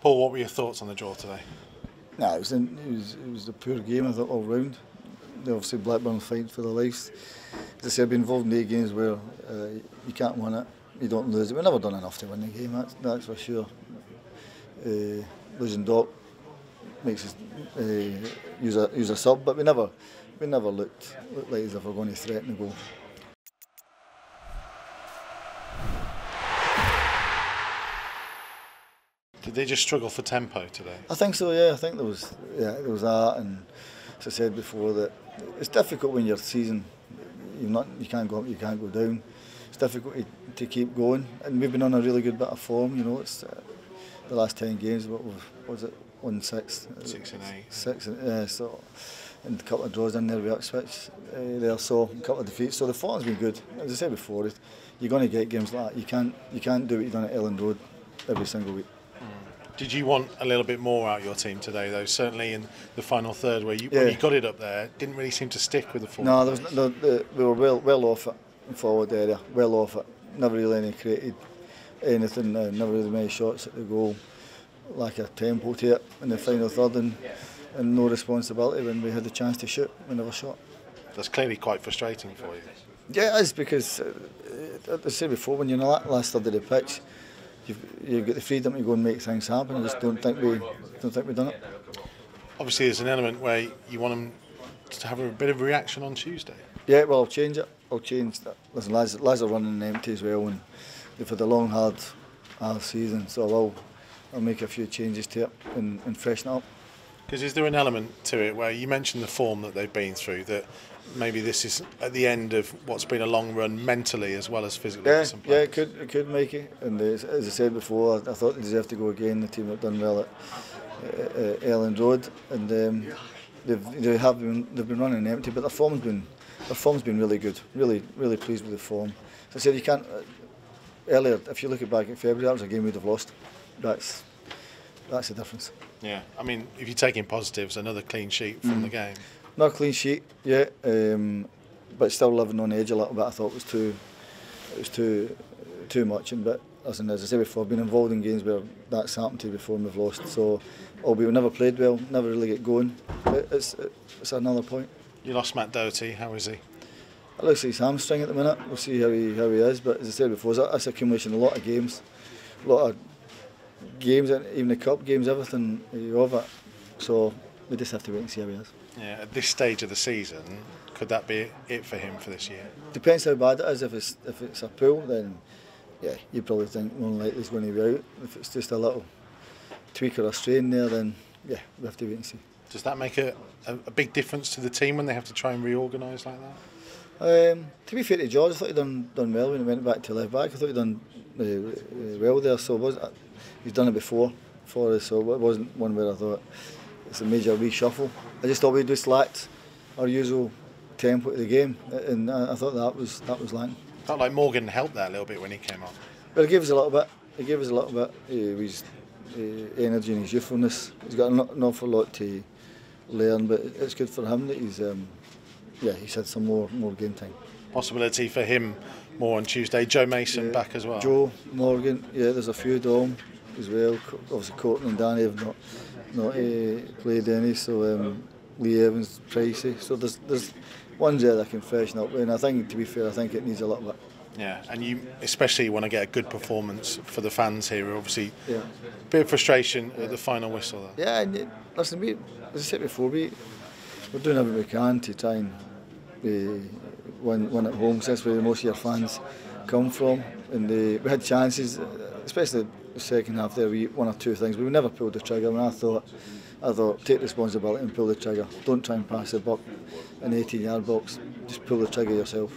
Paul, what were your thoughts on the draw today? Nah, it was a poor game, I thought, all round. Obviously Blackburn fighting for their lives. As I said, I've been involved in 8 games where you can't win it, you don't lose it. We've never done enough to win the game, that's for sure. Losing Doc makes us use a sub, but we never looked like as if we're going to threaten the goal. Did they just struggle for tempo today? I think so, yeah. I think there was that, and as I said before, that it's difficult when you're season. You can't go up, you can't go down. It's difficult to keep going, and we've been on a really good bit of form. You know, it's the last 10 games. What was it? 1-6, 6 and 8. 6, so, and a couple of draws in there with Ipswich there, so a couple of defeats. So the form's been good. As I said before, you're going to get games like that. You can't do what you've done at Elland Road every single week. Did you want a little bit more out of your team today, though? Certainly in the final third, when you got it up there, it didn't really seem to stick with the form. No, we were well off it in forward area, well off it. Never really created anything, never really many shots at the goal. Lack of tempo to it in the final third, and no responsibility when we had the chance to shoot. We never shot. That's clearly quite frustrating for you. Yeah, it is, because, as I said before, when you're in the last third of the pitch, you've got the freedom to go and make things happen. I just don't think we've done it. Obviously, there's an element where you want them to have a bit of a reaction on Tuesday. Yeah, well, I'll change it. I'll change that. Listen, lads are running empty as well, and they've had a long, hard season, so I'll make a few changes to it and freshen it up. Because is there an element to it where you mentioned the form that they've been through, that maybe this is at the end of what's been a long run mentally as well as physically? Yeah, it could make it. And as I said before, I thought they deserved to go again. The team have done well at Elland Road, and they've been running empty, but their form's been really good. Really pleased with the form. As I said, you can't. Earlier, if you look back at February, that was a game we'd have lost. That's the difference. Yeah, I mean, if you're taking positives, another clean sheet from the game. Not a clean sheet, yeah, but still living on the edge a little bit. I thought it was too much. But as I said before, I've been involved in games where that's happened to before and we've lost. So, albeit we never played well, never really get going. It's another point. You lost Matt Doherty. How is he? It looks like he's hamstring at the minute. We'll see how he is. But as I said before, that's a accumulation of a lot of games, even the cup games, everything of it. So we just have to wait and see how he is. Yeah, at this stage of the season, could that be it for him for this year? Depends how bad it is. If it's a pull, then yeah, you probably think more likely he's going to be out. If it's just a little tweak or a strain there, then yeah, we have to wait and see. Does that make a big difference to the team when they have to try and reorganise like that? To be fair to George, I thought he'd done well when he went back to left back. I thought he'd done well there. So he's done it before for us, so it wasn't one where I thought it's a major reshuffle. I just thought we just lacked our usual tempo to the game, and I thought that was lacking. Felt like Morgan helped that a little bit when he came on. But he gave us a little bit. His energy and his youthfulness. He's got an awful lot to learn, but it's good for him that he's had some more game time. Possibility for him more on Tuesday. Joe Mason back as well. Joe, Morgan, yeah, there's a few Dom as well. Obviously Courtney and Danny have not played any, so Lee Evans, Pricey. So there's ones there that can freshen up, and I think, to be fair, I think it needs a little bit. Yeah, and you especially want to get a good performance for the fans here. Obviously, a bit of frustration at the final whistle there. Yeah, and listen, as I said before, we're doing everything we can to try and win at home, because that's where most of your fans come from. And we had chances, especially the second half there, we one or two things, but we never pulled the trigger. And I thought take responsibility and pull the trigger. Don't try and pass the buck in the 18-yard box, just pull the trigger yourself.